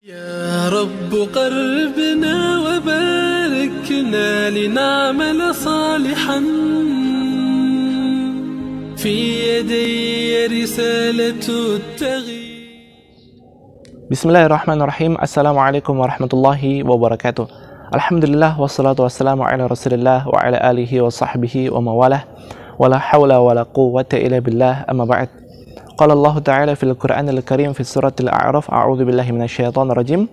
يا رب قربنا وباركنا لنعمل صالحا في يدي رسالة التغيير. Bismillahirrahmanirrahim. Assalamualaikum warahmatullahi wabarakatuh. Alhamdulillah wassalatu wassalamu ala rasulillah wa ala alihi wa sahbihi wa mawalah. Wala hawla wala quwwata illa billah, amma ba'd. Qala Allah Ta'ala fil Qur'anil Karim fi suratil A'raf, a'udzu billahi minasyaitonir rajim.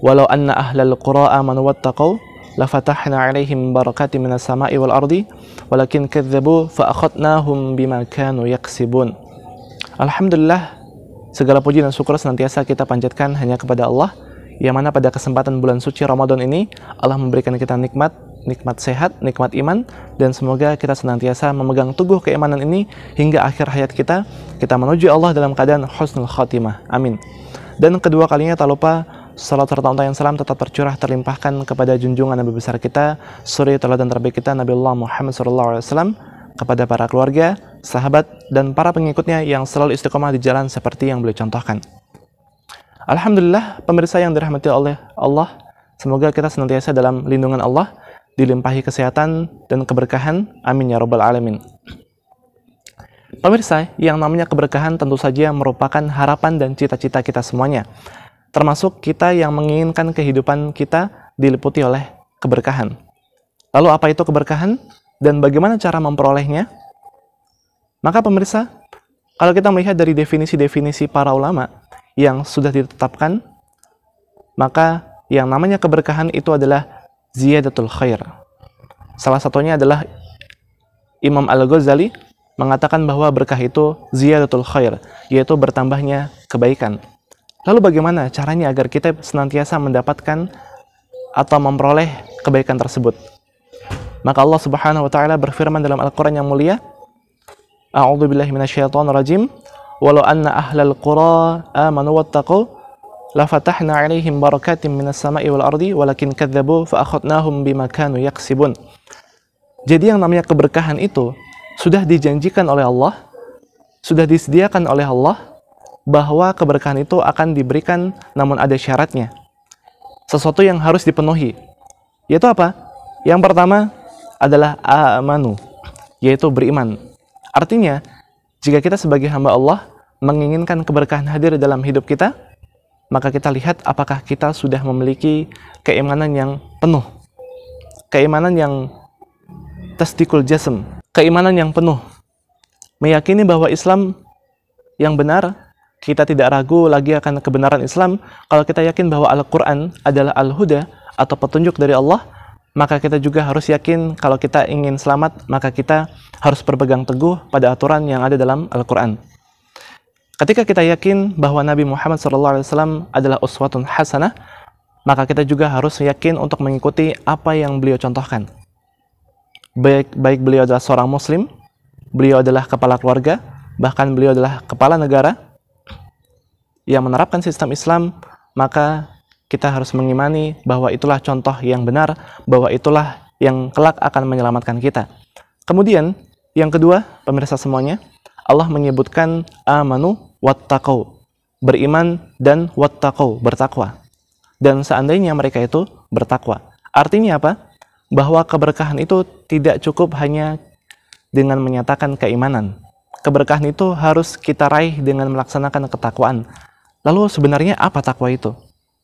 Walau anna ahlal qura amanu wattaqau lafatahna 'alaihim barakatin minas sama'i wal ardi walakin kadzdzabu fa akhadnahum bima kanu yaksibun. Alhamdulillah, segala puji dan syukur senantiasa kita panjatkan hanya kepada Allah, yang mana pada kesempatan bulan suci Ramadan ini Allah memberikan kita nikmat sehat, nikmat iman, dan semoga kita senantiasa memegang teguh keimanan ini hingga akhir hayat kita menuju Allah dalam keadaan husnul khatimah. Amin. Dan kedua kalinya tak lupa salat serta untayan salam tetap tercurah terlimpahkan kepada junjungan Nabi besar kita, suri teladan terbaik kita, Nabiullah Muhammad SAW, kepada para keluarga, sahabat, dan para pengikutnya yang selalu istiqomah di jalan seperti yang beliau contohkan. Alhamdulillah, pemirsa yang dirahmati oleh Allah, semoga kita senantiasa dalam lindungan Allah, dilimpahi kesehatan dan keberkahan. Amin ya rabbal alamin. Pemirsa, yang namanya keberkahan tentu saja merupakan harapan dan cita-cita kita semuanya, termasuk kita yang menginginkan kehidupan kita diliputi oleh keberkahan. Lalu apa itu keberkahan dan bagaimana cara memperolehnya? Maka pemirsa, kalau kita melihat dari definisi-definisi para ulama yang sudah ditetapkan, maka yang namanya keberkahan itu adalah ziyadatul khair. Salah satunya adalah Imam Al-Ghazali mengatakan bahwa berkah itu ziyadatul khair, yaitu bertambahnya kebaikan. Lalu bagaimana caranya agar kita senantiasa mendapatkan atau memperoleh kebaikan tersebut? Maka Allah Subhanahu wa taala berfirman dalam Al-Qur'an yang mulia, A'udzu billahi minasyaitonir rajim, walau anna ahlal qura amanu wattaqu lafatahna 'alaihim barakatin minas sama'i wal ardi walakin kadzdzabu fa akhadnahum bima kanu yaksibun. Jadi yang namanya keberkahan itu sudah dijanjikan oleh Allah, sudah disediakan oleh Allah, bahwa keberkahan itu akan diberikan, namun ada syaratnya. Sesuatu yang harus dipenuhi. Yaitu apa? Yang pertama adalah amanu, yaitu beriman. Artinya, jika kita sebagai hamba Allah menginginkan keberkahan hadir dalam hidup kita, maka kita lihat apakah kita sudah memiliki keimanan yang penuh, keimanan yang tasdikul jasm, keimanan yang penuh, meyakini bahwa Islam yang benar. Kita tidak ragu lagi akan kebenaran Islam kalau kita yakin bahwa Al-Quran adalah Al-Huda atau petunjuk dari Allah. Maka kita juga harus yakin kalau kita ingin selamat, maka kita harus berpegang teguh pada aturan yang ada dalam Al-Quran. Ketika kita yakin bahwa Nabi Muhammad SAW adalah uswatun hasanah, maka kita juga harus yakin untuk mengikuti apa yang beliau contohkan. Baik beliau adalah seorang muslim, beliau adalah kepala keluarga, bahkan beliau adalah kepala negara yang menerapkan sistem Islam, maka kita harus mengimani bahwa itulah contoh yang benar, bahwa itulah yang kelak akan menyelamatkan kita. Kemudian, yang kedua, pemirsa semuanya, Allah menyebutkan amanu wattaqau, beriman dan wattaqau, bertakwa. Dan seandainya mereka itu bertakwa. Artinya apa? Bahwa keberkahan itu tidak cukup hanya dengan menyatakan keimanan. Keberkahan itu harus kita raih dengan melaksanakan ketakwaan. Lalu sebenarnya apa takwa itu?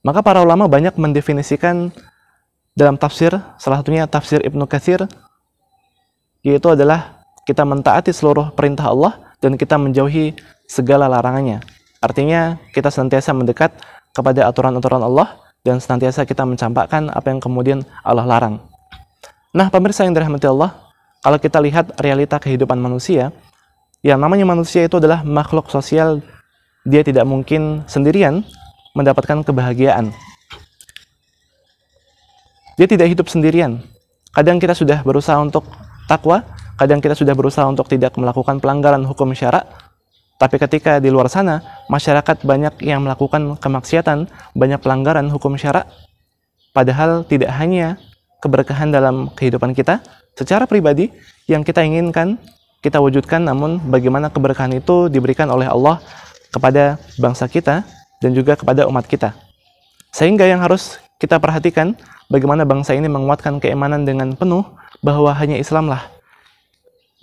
Maka para ulama banyak mendefinisikan dalam tafsir, salah satunya tafsir Ibnu Katsir, yaitu adalah kita mentaati seluruh perintah Allah dan kita menjauhi segala larangannya. Artinya kita senantiasa mendekat kepada aturan-aturan Allah dan senantiasa kita mencampakkan apa yang kemudian Allah larang. Nah, pemirsa yang dirahmati Allah, kalau kita lihat realita kehidupan manusia, yang namanya manusia itu adalah makhluk sosial. Dia tidak mungkin sendirian mendapatkan kebahagiaan. Dia tidak hidup sendirian. Kadang kita sudah berusaha untuk takwa, kadang kita sudah berusaha untuk tidak melakukan pelanggaran hukum syara, tapi ketika di luar sana, masyarakat banyak yang melakukan kemaksiatan, banyak pelanggaran hukum syara, padahal tidak hanya keberkahan dalam kehidupan kita secara pribadi yang kita inginkan, kita wujudkan, namun bagaimana keberkahan itu diberikan oleh Allah kepada bangsa kita, dan juga kepada umat kita. Sehingga yang harus kita perhatikan, bagaimana bangsa ini menguatkan keimanan dengan penuh bahwa hanya Islamlah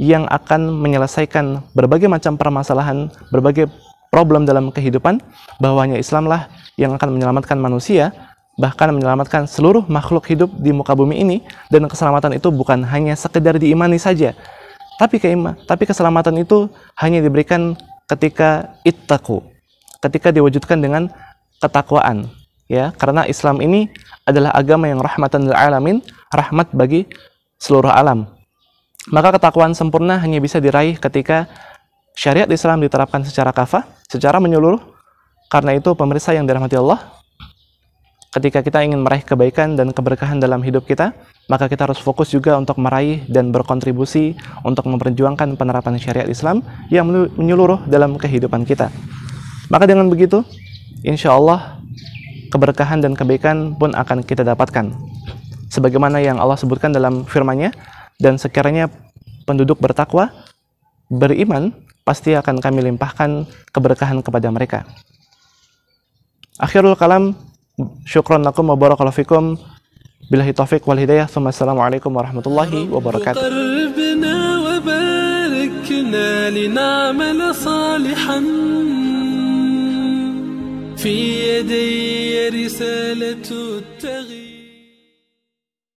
yang akan menyelesaikan berbagai macam permasalahan, berbagai problem dalam kehidupan, bahwa hanya Islamlah yang akan menyelamatkan manusia, bahkan menyelamatkan seluruh makhluk hidup di muka bumi ini. Dan keselamatan itu bukan hanya sekedar diimani saja, tapi keselamatan itu hanya diberikan ketika ittaqu, ketika diwujudkan dengan ketakwaan, ya, karena Islam ini adalah agama yang rahmatan lil alamin, rahmat bagi seluruh alam. Maka ketakwaan sempurna hanya bisa diraih ketika syariat Islam diterapkan secara kafah, secara menyeluruh. Karena itu pemirsa yang dirahmati Allah, ketika kita ingin meraih kebaikan dan keberkahan dalam hidup kita, maka kita harus fokus juga untuk meraih dan berkontribusi untuk memperjuangkan penerapan syariat Islam yang menyeluruh dalam kehidupan kita. Maka dengan begitu, insya Allah keberkahan dan kebaikan pun akan kita dapatkan. Sebagaimana yang Allah sebutkan dalam firman-Nya, dan sekiranya penduduk bertakwa, beriman, pasti akan kami limpahkan keberkahan kepada mereka. Akhirul kalam, syukran lakum wa barakallahu fikum. Billahi taufiq wal hidayah. Assalamualaikum warahmatullahi wabarakatuh. في يدي رسالة التغيير.